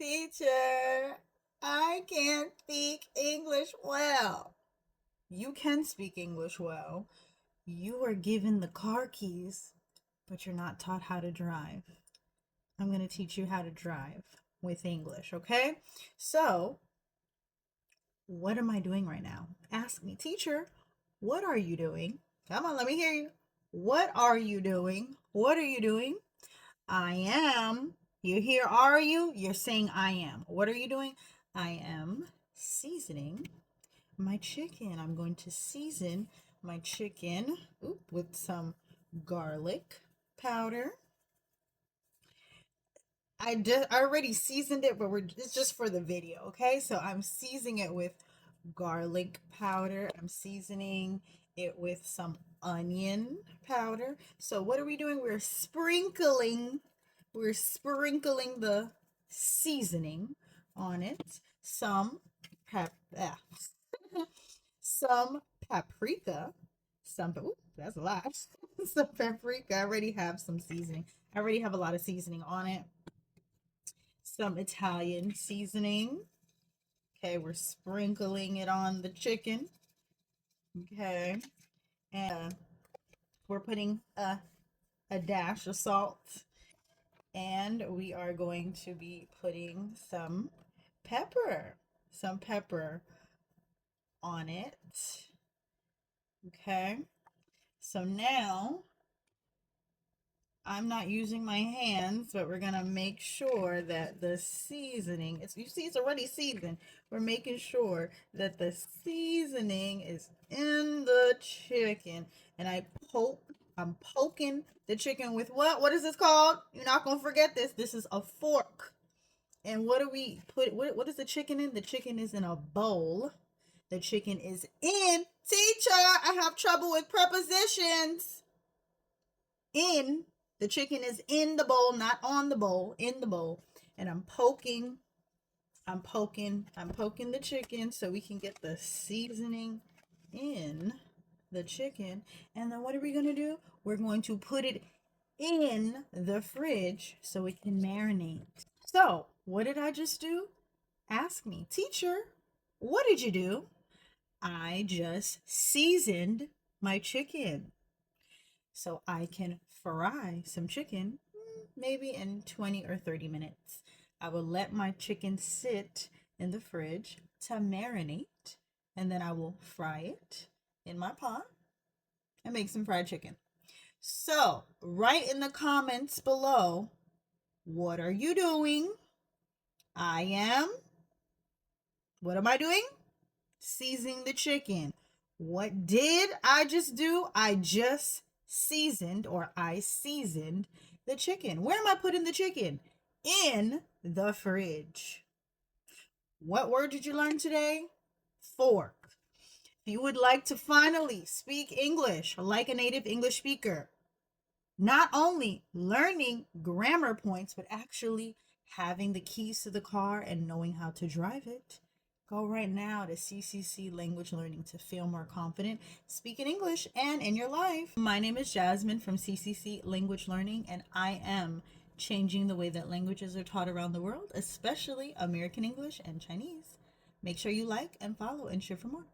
Teacher, I can't speak English well. You can speak English well. You are given the car keys, but you're not taught how to drive. I'm going to teach you how to drive with English, okay? So, what am I doing right now? Ask me, teacher, what are you doing? Come on, let me hear you. What are you doing? What are you doing? I am. You hear are you? You're saying I am. What are you doing? I am seasoning my chicken. I'm going to season my chicken with some garlic powder. I already seasoned it, but it's just for the video, okay? So I'm seasoning it with garlic powder. I'm seasoning it with some onion powder. So what are we doing? We're sprinkling the seasoning on it. Some paprika. That's a lot. Some paprika. I already have some seasoning. I already have a lot of seasoning on it. Some Italian seasoning. Okay, we're sprinkling it on the chicken. Okay, and we're putting a dash of salt, and we are going to be putting some pepper on it. Okay, so now I'm not using my hands, but we're gonna make sure that the seasoning, you see it's already seasoned. We're making sure that the seasoning is in the chicken. And I'm poking the chicken with what? What is this called? You're not gonna forget this. This is a fork. And what do we put? What is the chicken in? The chicken is in a bowl. The chicken is in. Teacher, I have trouble with prepositions. In. The chicken is in the bowl, not on the bowl, in the bowl. And I'm poking the chicken so we can get the seasoning in the chicken. And then what are we going to do? We're going to put it in the fridge so it can marinate. So, what did I just do? Ask me, teacher, what did you do? I just seasoned my chicken so I can fry some chicken maybe in 20 or 30 minutes. I will let my chicken sit in the fridge to marinate, and then I will fry it in my pot and make some fried chicken. So, write in the comments below, what are you doing? I am. What am I doing? Seasoning the chicken. What did I just do? I just seasoned the chicken. Where am I putting the chicken? In the fridge. What word did you learn today? Fork. If you would like to finally speak English like a native English speaker, not only learning grammar points, but actually having the keys to the car and knowing how to drive it, go right now to CCC Language Learning to feel more confident speaking English and in your life. My name is Jasmine from CCC Language Learning, and I am changing the way that languages are taught around the world, especially American English and Chinese. Make sure you like and follow and share for more.